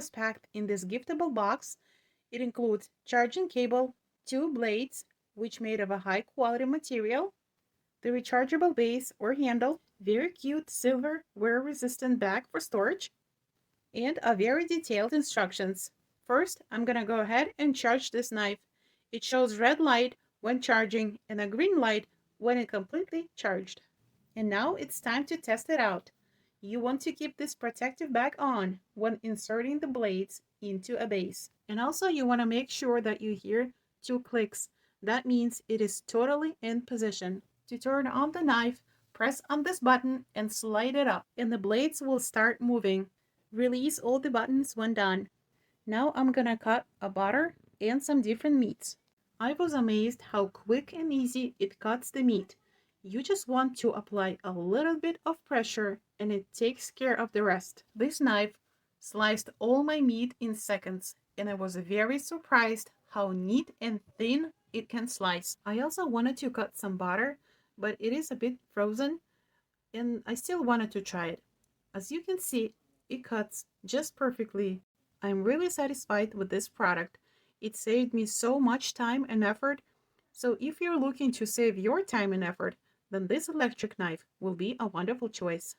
was packed in this giftable box. It includes charging cable, 2 blades, which made of a high quality material, the rechargeable base or handle, very cute silver wear resistant bag for storage, and a very detailed instructions. First, I'm gonna go ahead and charge this knife. It shows red light when charging and a green light when it completely charged. And now it's time to test it out. You want to keep this protective bag on when inserting the blades into a base. And also you want to make sure that you hear 2 clicks. That means it is totally in position. To turn on the knife, press on this button and slide it up, and the blades will start moving. Release all the buttons when done. Now I'm gonna cut a butter and some different meats. I was amazed how quick and easy it cuts the meat. You just want to apply a little bit of pressure and it takes care of the rest. This knife sliced all my meat in seconds, and I was very surprised how neat and thin it can slice. I also wanted to cut some butter, but it is a bit frozen and I still wanted to try it. As you can see, it cuts just perfectly. I'm really satisfied with this product. It saved me so much time and effort. So if you're looking to save your time and effort, then this electric knife will be a wonderful choice.